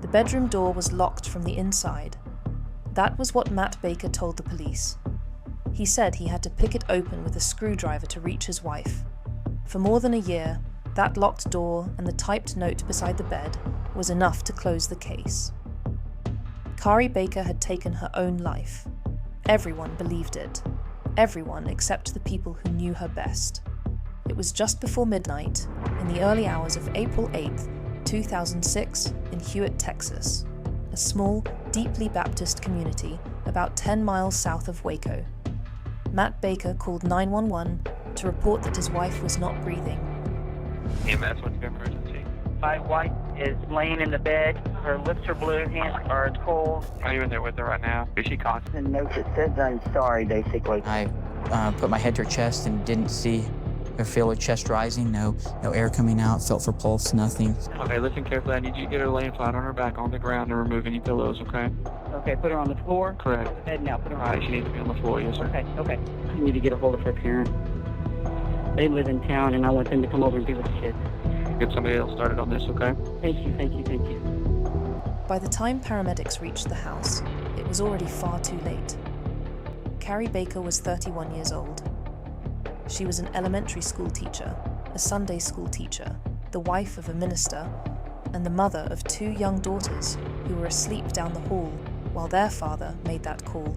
The bedroom door was locked from the inside. That was what Matt Baker told the police. He said he had to pick it open with a screwdriver to reach his wife. For more than a year, that locked door and the typed note beside the bed was enough to close the case. Kari Baker had taken her own life. Everyone believed it. Everyone except the people who knew her best. It was just before midnight, in the early hours of April 8th, 2006, in Hewitt, Texas, a small, deeply Baptist community about 10 miles south of Waco. Matt Baker called 911 to report that his wife was not breathing. EMS, what's your emergency? My wife is laying in the bed. Her lips are blue, hands are cold. Are you in there with her right now? Is she conscious? The note that says I'm sorry, basically. I put my head to her chest and didn't see or feel her chest rising. No air coming out. Felt for pulse. Nothing. Okay, listen carefully. I need you to get her laying flat on her back on the ground and remove any pillows, okay? Okay, put her on the floor. Correct. The bed now. Put her All right, she needs to be on the floor, yes, sir. Okay. I need to get a hold of her parents. They live in town, and I want them to come over and be with the kids. Get somebody else started on this, okay? Thank you. By the time paramedics reached the house, it was already far too late. Kari Baker was 31 years old. She was an elementary school teacher, a Sunday school teacher, the wife of a minister, and the mother of 2 young daughters who were asleep down the hall while their father made that call.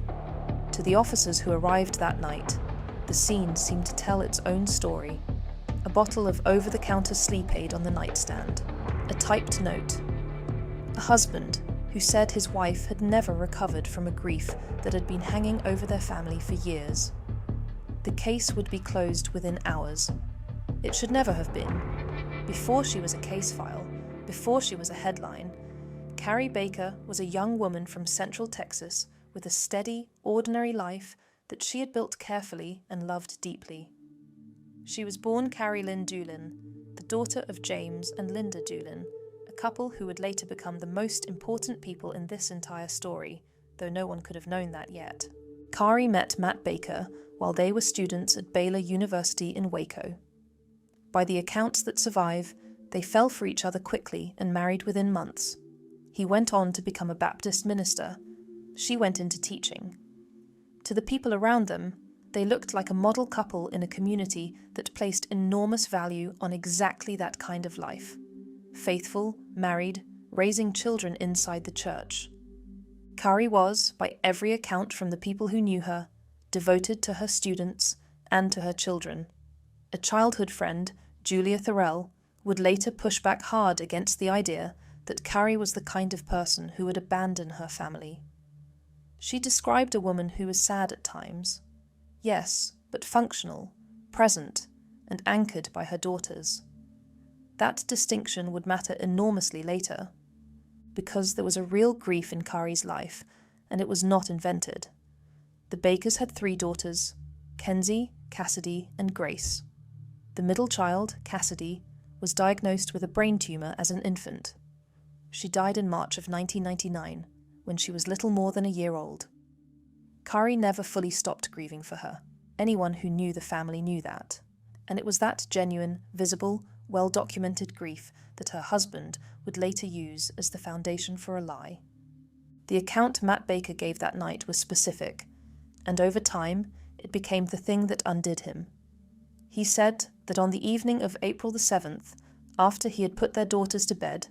To the officers who arrived that night, the scene seemed to tell its own story. A bottle of over-the-counter sleep aid on the nightstand, a typed note. A husband who said his wife had never recovered from a grief that had been hanging over their family for years. The case would be closed within hours. It should never have been. Before she was a case file, before she was a headline, Kari Baker was a young woman from Central Texas with a steady, ordinary life that she had built carefully and loved deeply. She was born Carrie Lynn Doolin, the daughter of James and Linda Doolin, a couple who would later become the most important people in this entire story, though no one could have known that yet. Kari met Matt Baker while they were students at Baylor University in Waco. By the accounts that survive, they fell for each other quickly and married within months. He went on to become a Baptist minister. She went into teaching. To the people around them, they looked like a model couple in a community that placed enormous value on exactly that kind of life. Faithful, married, raising children inside the church. Kari was, by every account from the people who knew her, devoted to her students and to her children. A childhood friend, Julia Thorell, would later push back hard against the idea that Kari was the kind of person who would abandon her family. She described a woman who was sad at times. Yes, but functional, present, and anchored by her daughters. That distinction would matter enormously later, because there was a real grief in Kari's life, and it was not invented. The Bakers had 3 daughters, Kenzie, Cassidy, and Grace. The middle child, Cassidy, was diagnosed with a brain tumor as an infant. She died in March of 1999, when she was little more than a year old. Kari never fully stopped grieving for her. Anyone who knew the family knew that. And it was that genuine, visible, well-documented grief that her husband would later use as the foundation for a lie. The account Matt Baker gave that night was specific, and over time, it became the thing that undid him. He said that on the evening of April the 7th, after he had put their daughters to bed,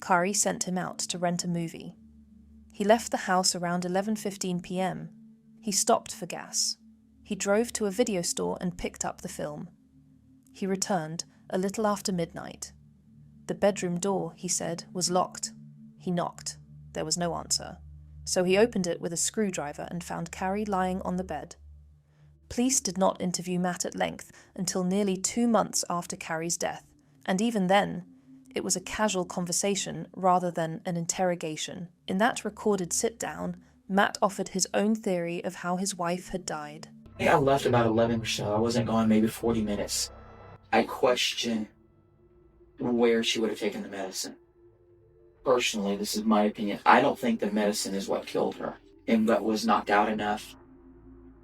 Kari sent him out to rent a movie. He left the house around 11:15 p.m. He stopped for gas. He drove to a video store and picked up the film. He returned a little after midnight. The bedroom door, he said, was locked. He knocked. There was no answer. So he opened it with a screwdriver and found Kari lying on the bed. Police did not interview Matt at length until nearly 2 months after Kari's death, and even then, it was a casual conversation rather than an interrogation. In that recorded sit-down, Matt offered his own theory of how his wife had died. I left about 11 or so. I wasn't gone maybe 40 minutes. I question where she would have taken the medicine. Personally, this is my opinion. I don't think the medicine is what killed her, and that was knocked out enough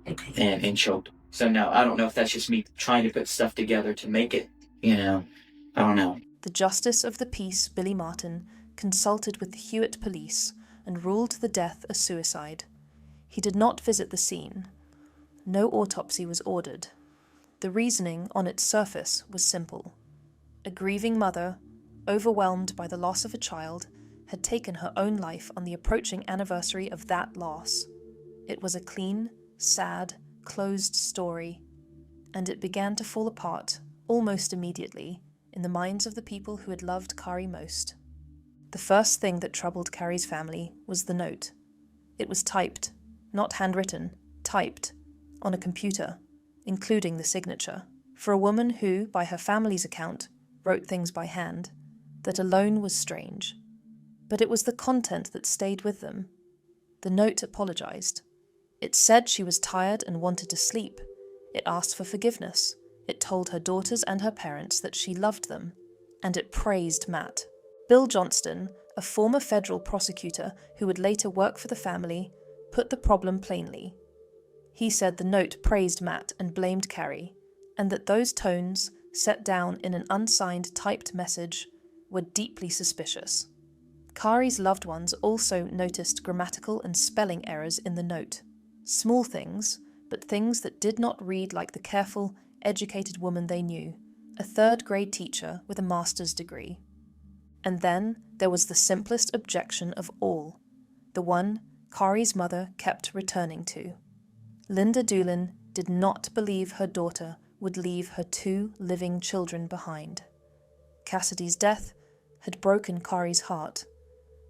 and choked. So no, I don't know if that's just me trying to put stuff together to make it, I don't know. The Justice of the Peace, Billy Martin, consulted with the Hewitt police, and ruled the death a suicide. He did not visit the scene. No autopsy was ordered. The reasoning on its surface was simple. A grieving mother, overwhelmed by the loss of a child, had taken her own life on the approaching anniversary of that loss. It was a clean, sad, closed story, and it began to fall apart almost immediately in the minds of the people who had loved Kari most. The first thing that troubled Kari's family was the note. It was typed, not handwritten, typed, on a computer, including the signature. For a woman who, by her family's account, wrote things by hand, that alone was strange. But it was the content that stayed with them. The note apologized. It said she was tired and wanted to sleep. It asked for forgiveness. It told her daughters and her parents that she loved them. And it praised Matt. Bill Johnston, a former federal prosecutor who would later work for the family, put the problem plainly. He said the note praised Matt and blamed Kari, and that those tones, set down in an unsigned typed message, were deeply suspicious. Kari's loved ones also noticed grammatical and spelling errors in the note. Small things, but things that did not read like the careful, educated woman they knew, a third-grade teacher with a master's degree. And then there was the simplest objection of all, the one Kari's mother kept returning to. Linda Doolin did not believe her daughter would leave her 2 living children behind. Cassidy's death had broken Kari's heart,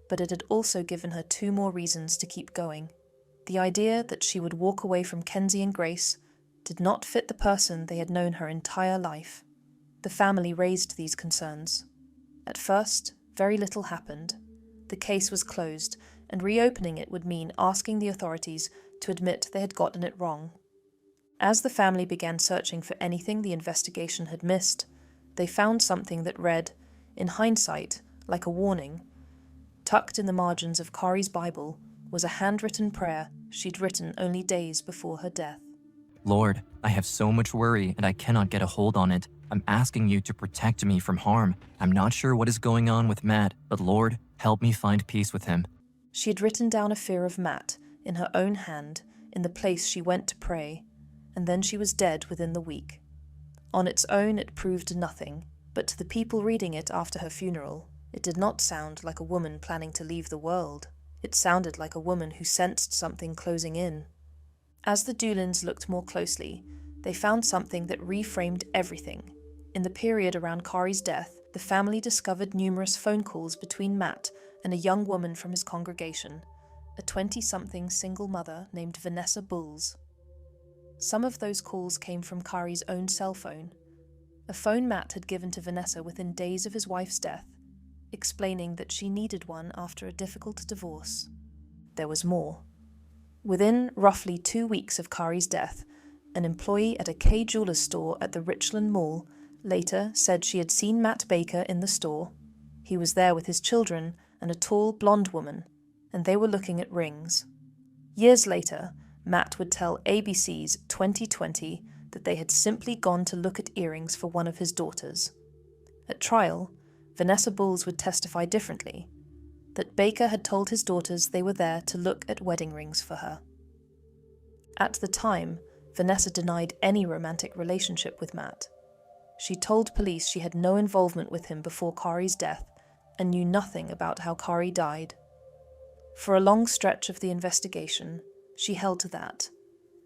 but it had also given her 2 more reasons to keep going. The idea that she would walk away from Kenzie and Grace did not fit the person they had known her entire life. The family raised these concerns. At first, very little happened. The case was closed, and reopening it would mean asking the authorities to admit they had gotten it wrong. As the family began searching for anything the investigation had missed, they found something that read, in hindsight, like a warning. Tucked in the margins of Kari's Bible was a handwritten prayer she'd written only days before her death. Lord, I have so much worry and I cannot get a hold on it. I'm asking you to protect me from harm. I'm not sure what is going on with Matt, but Lord, help me find peace with him. She had written down a fear of Matt in her own hand in the place she went to pray, and then she was dead within the week. On its own it proved nothing, but to the people reading it after her funeral, it did not sound like a woman planning to leave the world. It sounded like a woman who sensed something closing in. As the Doolins looked more closely, they found something that reframed everything. In the period around Kari's death, the family discovered numerous phone calls between Matt and a young woman from his congregation, a 20-something single mother named Vanessa Bulls. Some of those calls came from Kari's own cell phone, a phone Matt had given to Vanessa within days of his wife's death, explaining that she needed one after a difficult divorce. There was more. Within roughly 2 weeks of Kari's death, an employee at a Kay Jewelers store at the Richland Mall later said she had seen Matt Baker in the store. He was there with his children and a tall, blonde woman, and they were looking at rings. Years later, Matt would tell ABC's 2020 that they had simply gone to look at earrings for one of his daughters. At trial, Vanessa Bulls would testify differently, that Baker had told his daughters they were there to look at wedding rings for her. At the time, Vanessa denied any romantic relationship with Matt. She told police she had no involvement with him before Kari's death and knew nothing about how Kari died. For a long stretch of the investigation, she held to that,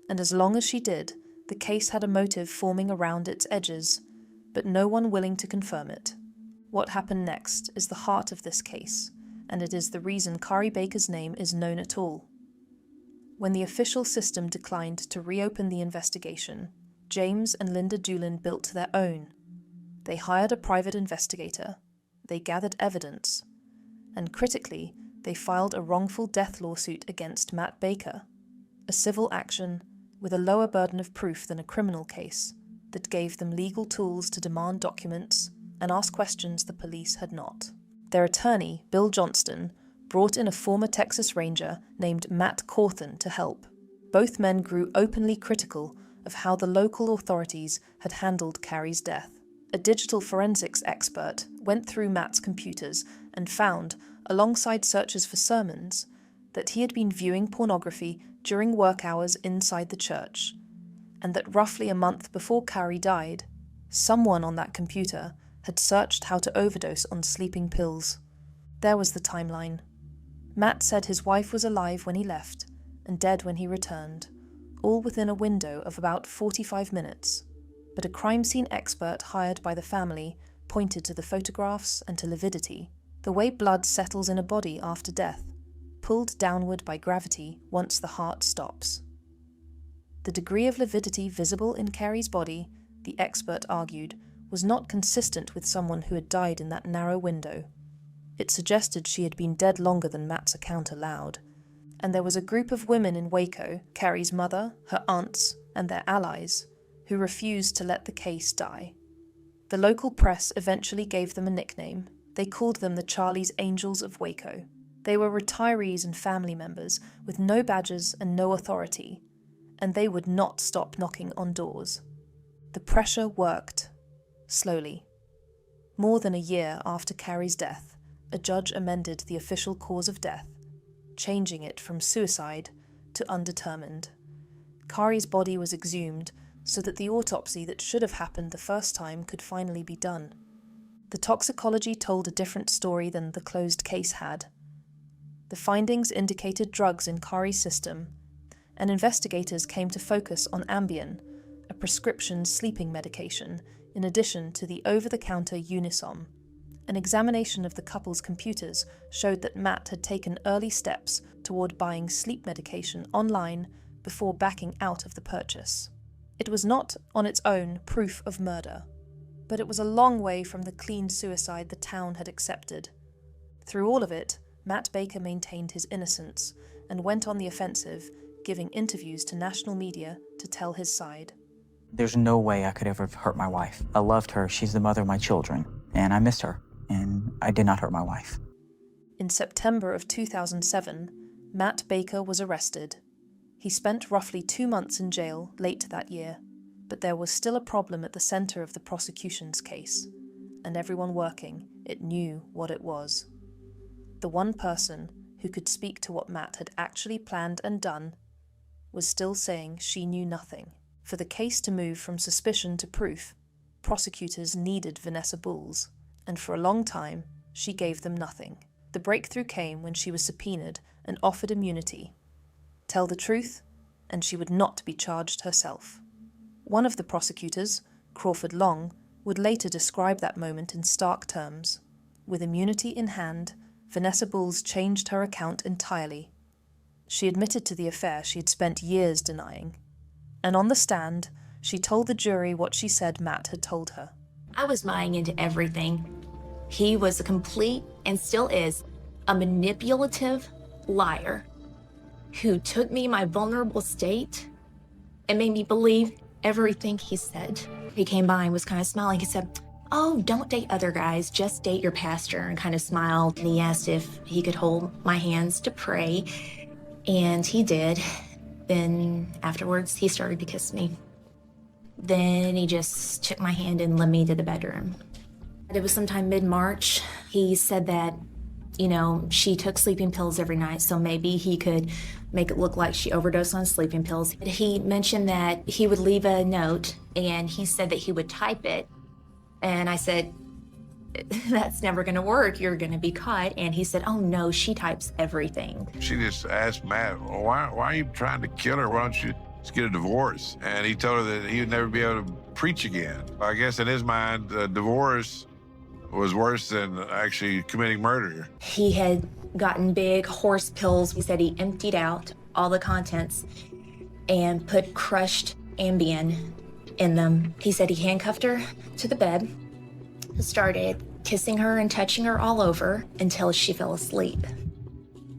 and as long as she did, the case had a motive forming around its edges, but no one willing to confirm it. What happened next is the heart of this case, and it is the reason Kari Baker's name is known at all. When the official system declined to reopen the investigation, James and Linda Doolin built their own. They hired a private investigator, they gathered evidence, and critically, they filed a wrongful death lawsuit against Matt Baker, a civil action with a lower burden of proof than a criminal case that gave them legal tools to demand documents and ask questions the police had not. Their attorney, Bill Johnston, brought in a former Texas Ranger named Matt Cawthon to help. Both men grew openly critical of how the local authorities had handled Kari's death. A digital forensics expert went through Matt's computers and found, alongside searches for sermons, that he had been viewing pornography during work hours inside the church, and that roughly a month before Kari died, someone on that computer had searched how to overdose on sleeping pills. There was the timeline. Matt said his wife was alive when he left and dead when he returned, all within a window of about 45 minutes. But a crime scene expert hired by the family pointed to the photographs and to lividity, the way blood settles in a body after death, pulled downward by gravity once the heart stops. The degree of lividity visible in Kari's body, the expert argued, was not consistent with someone who had died in that narrow window. It suggested she had been dead longer than Matt's account allowed, and there was a group of women in Waco, Kari's mother, her aunts, and their allies, who refused to let the case die. The local press eventually gave them a nickname. They called them the Charlie's Angels of Waco. They were retirees and family members with no badges and no authority, and they would not stop knocking on doors. The pressure worked, slowly. More than a year after Kari's death, a judge amended the official cause of death, changing it from suicide to undetermined. Kari's body was exhumed so that the autopsy that should have happened the first time could finally be done. The toxicology told a different story than the closed case had. The findings indicated drugs in Kari's system, and investigators came to focus on Ambien, a prescription sleeping medication, in addition to the over-the-counter Unisom. An examination of the couple's computers showed that Matt had taken early steps toward buying sleep medication online before backing out of the purchase. It was not, on its own, proof of murder, but it was a long way from the clean suicide the town had accepted. Through all of it, Matt Baker maintained his innocence and went on the offensive, giving interviews to national media to tell his side. There's no way I could ever have hurt my wife. I loved her. She's the mother of my children, and I missed her, and I did not hurt my wife. In September of 2007, Matt Baker was arrested. He spent roughly 2 months in jail late that year, but there was still a problem at the center of the prosecution's case, and everyone working, it knew what it was. The one person who could speak to what Matt had actually planned and done was still saying she knew nothing. For the case to move from suspicion to proof, prosecutors needed Vanessa Bulls, and for a long time, she gave them nothing. The breakthrough came when she was subpoenaed and offered immunity. Tell the truth, and she would not be charged herself. One of the prosecutors, Crawford Long, would later describe that moment in stark terms. With immunity in hand, Vanessa Bulls changed her account entirely. She admitted to the affair she had spent years denying. And on the stand, she told the jury what she said Matt had told her. I was buying into everything. He was a complete, and still is, a manipulative liar who took me my vulnerable state and made me believe everything he said. He came by and was kind of smiling. He said, "Oh, don't date other guys, just date your pastor," and kind of smiled. And he asked if he could hold my hands to pray, and he did. Then afterwards, he started to kiss me. Then he just took my hand and led me to the bedroom. It was sometime mid-March. He said that, she took sleeping pills every night, so maybe he could make it look like she overdosed on sleeping pills. He mentioned that he would leave a note, and he said that he would type it. And I said, "That's never gonna work, you're gonna be caught." And he said, "Oh no, she types everything." She just asked Matt, "Well, why are you trying to kill her? Why don't you just get a divorce?" And he told her that he would never be able to preach again. I guess in his mind, a divorce was worse than actually committing murder. He had gotten big horse pills. He said he emptied out all the contents and put crushed Ambien in them. He said he handcuffed her to the bed, started kissing her and touching her all over until she fell asleep.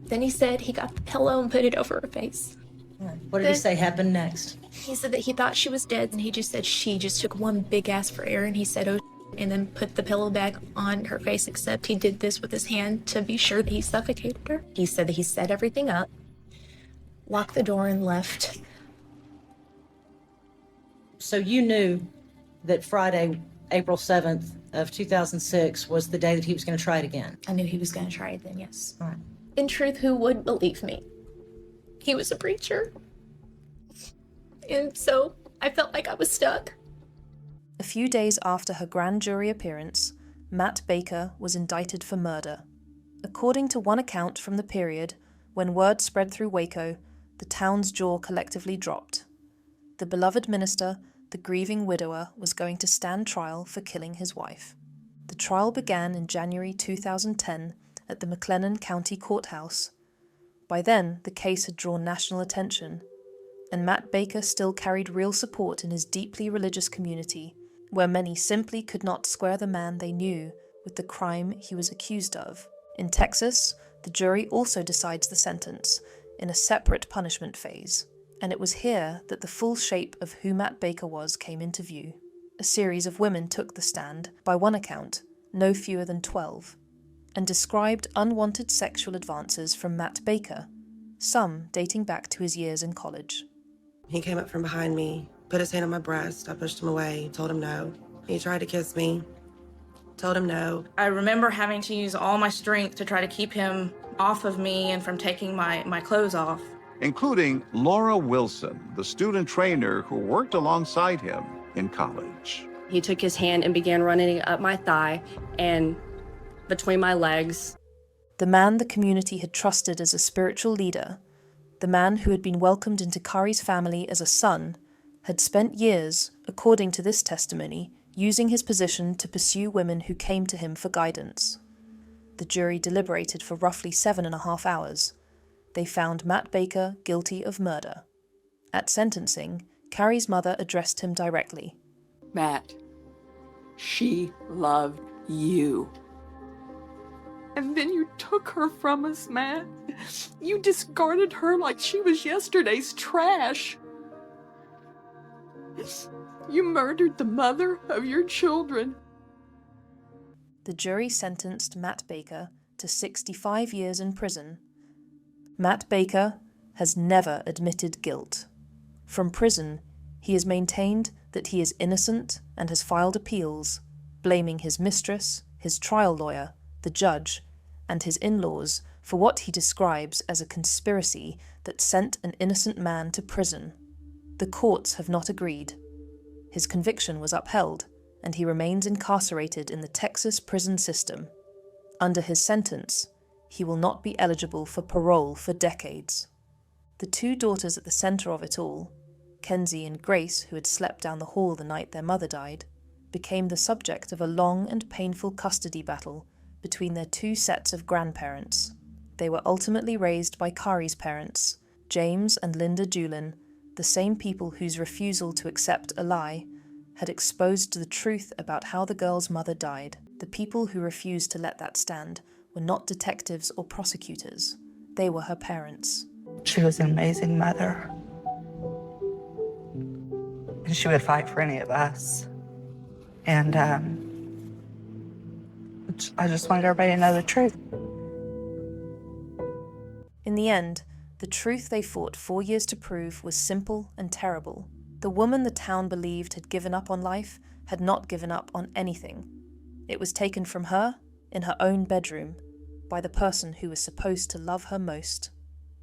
Then he said he got the pillow and put it over her face. What did he say happened next? He said that he thought she was dead, and he just said she just took one big ass for air, and he said, "Oh," and then put the pillow back on her face, except he did this with his hand to be sure that he suffocated her. He said that he set everything up, locked the door, and left. So you knew that Friday April 7th of 2006 was the day that he was going to try it again. I knew he was going to try it then, yes. All right. In truth, who would believe me? He was a preacher. And so I felt like I was stuck. A few days after her grand jury appearance, Matt Baker was indicted for murder. According to one account from the period, when word spread through Waco, the town's jaw collectively dropped. The beloved minister, the grieving widower, was going to stand trial for killing his wife. The trial began in January 2010 at the McLennan County Courthouse. By then, the case had drawn national attention, and Matt Baker still carried real support in his deeply religious community, where many simply could not square the man they knew with the crime he was accused of. In Texas, the jury also decides the sentence in a separate punishment phase, and it was here that the full shape of who Matt Baker was came into view. A series of women took the stand, by one account, no fewer than 12, and described unwanted sexual advances from Matt Baker, some dating back to his years in college. He came up from behind me, put his hand on my breast. I pushed him away, told him no. He tried to kiss me, told him no. I remember having to use all my strength to try to keep him off of me and from taking my clothes off. Including Laura Wilson, the student trainer who worked alongside him in college. He took his hand and began running it up my thigh and between my legs. The man the community had trusted as a spiritual leader, the man who had been welcomed into Kari's family as a son, had spent years, according to this testimony, using his position to pursue women who came to him for guidance. The jury deliberated for roughly 7.5 hours. They found Matt Baker guilty of murder. At sentencing, Kari's mother addressed him directly. Matt, she loved you. And then you took her from us, Matt. You discarded her like she was yesterday's trash. You murdered the mother of your children. The jury sentenced Matt Baker to 65 years in prison. Matt Baker has never admitted guilt. From prison, he has maintained that he is innocent and has filed appeals, blaming his mistress, his trial lawyer, the judge, and his in-laws for what he describes as a conspiracy that sent an innocent man to prison. The courts have not agreed. His conviction was upheld, and he remains incarcerated in the Texas prison system. Under his sentence, he will not be eligible for parole for decades. The two daughters at the center of it all, Kenzie and Grace, who had slept down the hall the night their mother died, became the subject of a long and painful custody battle between their two sets of grandparents. They were ultimately raised by Kari's parents, James and Linda Julin, the same people whose refusal to accept a lie had exposed the truth about how the girl's mother died. The people who refused to let that stand were not detectives or prosecutors. They were her parents. She was an amazing mother. And she would fight for any of us. And I just wanted everybody to know the truth. In the end, the truth they fought 4 years to prove was simple and terrible. The woman the town believed had given up on life had not given up on anything. It was taken from her, in her own bedroom, by the person who was supposed to love her most.